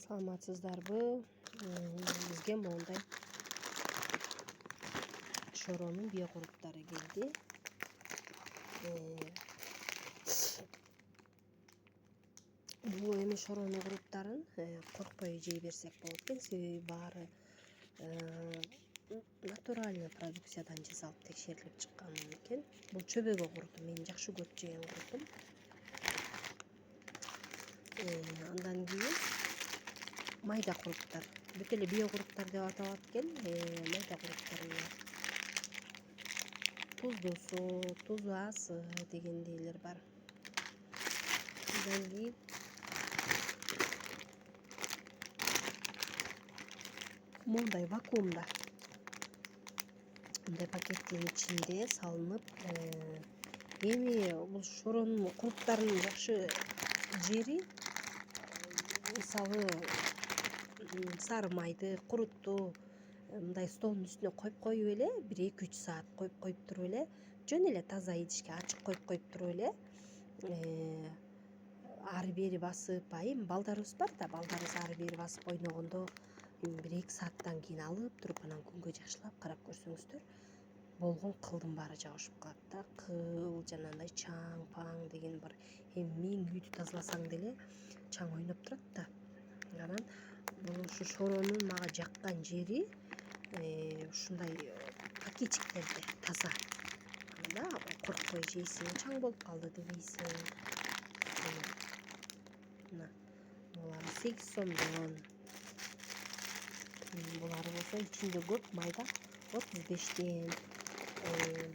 Саламатсыздарбы? Бизге моундай шоронун биокуруптары келди. Бул эми шоронун куруптарын коркпой жей берсек болот экен. Себеби баары натуральный продукциядан жасалып текшерилип чыккан экен. Бул чөбөгө куруту, мен жакшы көрүп жеген курутум. Андан кийин майда куруптар. Бүт эле биокуруптар деп аталат экен. Майда куруптар туздуусу, тузу азы дегендейлер бар. Андан кийин мондай вакуумда, мындай пакеттин ичинде салынып, эми бул шоронун куруптарынын жакшы жери, мисалы сары майды, куруту мындай столдун үстүнө коюп эле, 1-2-3 саат коюп туруп эле, жөн эле таза идишке ачык коюп туруп эле, ары бери басып, эми балдарыбыз бар да, балдарыбыз ары бери басып ойногондо 1-2 сааттан кийин алып туруп анан күнгө жакшылап карап көрсөңүздөр, болгон кылдын баары жабышып калат да. Кыл жанагындай чаң паң деген бар. Эми 1000 үйдү тазаласаң деле чаң ойноп турат да. Анан бул ушу шоронун мага жаккан жери ушундай пакетиктерде таза. Анда коркпой жейсиң, чаң болуп калды дебейсиң. Мына булар 8 сомдон. Булары болсо ичинде көп майда 35тен.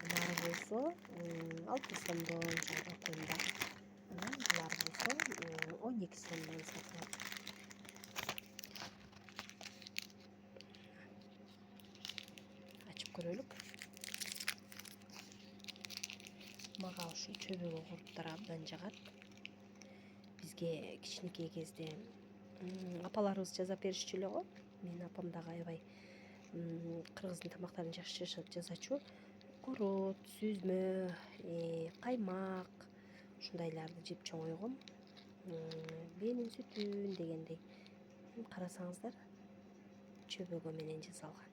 Булары болсо 6 сомдон жакында. Анан булар болсо 12 сомдон сатылат. Ачып көрөлүк. Мага ушул чөбөгө куруптар абдан жагат. Бизге кичинекей кезде апаларыбыз жасап беришчү эле го. Менин апам дагы аябай кыргыздын тамактарын жакшы жасачу. Корот, сүзмө, каймак ушундайларды жеп чоңойгом. Бээнин сүтүн дегендей. Карасаңыздар, чөбөгө менен жасалган.